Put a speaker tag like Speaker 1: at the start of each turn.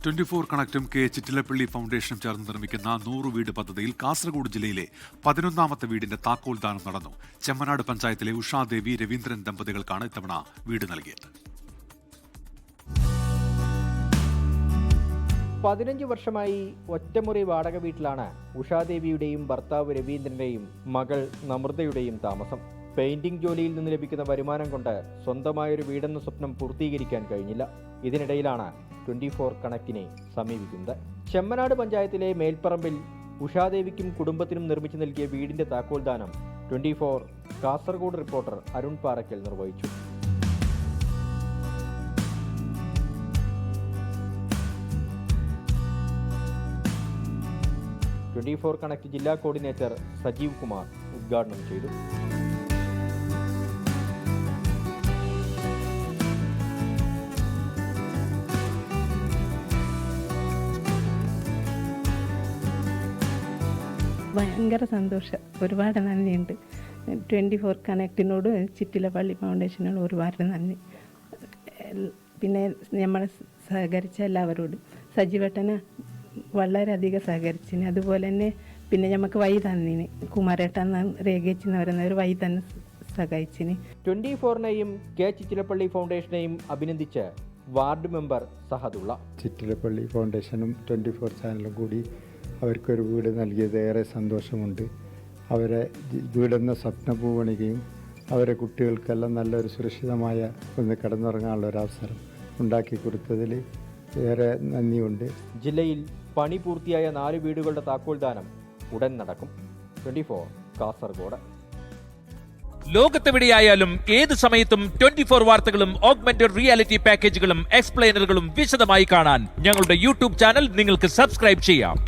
Speaker 1: 24 കണക്റ്റും K Chittilappilly ഫൗണ്ടേഷനും ചേർന്ന് നിർമ്മിക്കുന്ന 100 വീട് പദ്ധതിയിൽ കാസർഗോഡ് ജില്ലയിലെ 11ാമത്തെ വീടിന്റെ താക്കോൽദാനം നടന്നു. ചെമ്മനാട് പഞ്ചായത്തിലെ ഉഷാദേവി രവീന്ദ്രൻ ദമ്പതികൾക്കാണ് ഇത്തവണ വീട് നൽകിയത്.
Speaker 2: 15 വർഷമായി ഒറ്റമുറി വാടക വീട്ടിലാണ് ഉഷാദേവിയുടെയും ഭർത്താവ് രവീന്ദ്രന്റെയും മകൾ നമൃതയുടെയും താമസം. പെയിന്റിംഗ് ജോലിയിൽ നിന്ന് ലഭിക്കുന്ന വരുമാനം കൊണ്ട് സ്വന്തമായൊരു വീടെന്ന സ്വപ്നം പൂർത്തീകരിക്കാൻ കഴിഞ്ഞില്ല. ഇതിനിടയിലാണ് 24 കണക്റ്റിനെ സമീപിക്കുന്നത്. ചെമ്മനാട് പഞ്ചായത്തിലെ മേൽപ്പറമ്പിൽ ഉഷാദേവിക്കും കുടുംബത്തിനും നിർമ്മിച്ചു നൽകിയ വീടിന്റെ താക്കോൽദാനം 24 കാസർഗോഡ് റിപ്പോർട്ടർ അരുൺ പാറയ്ക്കൽ നിർവഹിച്ചു. കണക്ട് ജില്ലാ കോർഡിനേറ്റർ സജീവ് കുമാർ ഉദ്ഘാടനം ചെയ്തു.
Speaker 3: ഭയങ്കര സന്തോഷം, ഒരുപാട് നന്ദിയുണ്ട്. 24 കണക്റ്റിനോട് ചിറ്റിലപ്പള്ളി ഫൗണ്ടേഷനോട് ഒരുപാട് നന്ദി. പിന്നെ നമ്മൾ സഹകരിച്ച എല്ലാവരോടും സജീവേട്ടന് വളരെയധികം സഹകരിച്ചിന്. അതുപോലെ തന്നെ പിന്നെ നമുക്ക് വഴി തന്നിന് കുമാരേട്ടൻ രേഖിച്ചെന്ന് പറയുന്നവർ വഴി തന്നെ സഹായിച്ചിന്.
Speaker 2: 24നെയും കെ ചിറ്റിലപ്പള്ളി ഫൗണ്ടേഷനെയും അഭിനന്ദിച്ച് വാർഡ് മെമ്പർ സഹദുള്ള.
Speaker 4: ചിറ്റിലപ്പള്ളി ഫൗണ്ടേഷനും 24 ചാനലും കൂടി അവർക്കൊരു വീട് നൽകിയത് ഏറെ സന്തോഷമുണ്ട്. അവരെ വീടെന്ന സ്വപ്നം പൂവണികയും അവരെ കുട്ടികൾക്കെല്ലാം നല്ലൊരു സുരക്ഷിതമായ ഒന്ന് കിടന്നുറങ്ങാനുള്ള ഒരു അവസരം ഉണ്ടാക്കി കൊടുത്തതിൽ ഏറെ നന്ദിയുണ്ട്.
Speaker 2: ജില്ലയിൽ പണി പൂർത്തിയായ 4 വീടുകളുടെ താക്കോൽദാനം ഉടൻ നടക്കും. 24 കാസർഗോഡ്.
Speaker 5: ലോകത്തെവിടെയായാലും ഏത് സമയത്തും 24 വാർത്തകളും ഓഗ്മെന്റഡ് റിയാലിറ്റി പാക്കേജുകളും എക്സ്പ്ലെയിനറുകളും വിശദമായി കാണാൻ ഞങ്ങളുടെ യൂട്യൂബ് ചാനൽ നിങ്ങൾക്ക് സബ്സ്ക്രൈബ് ചെയ്യാം.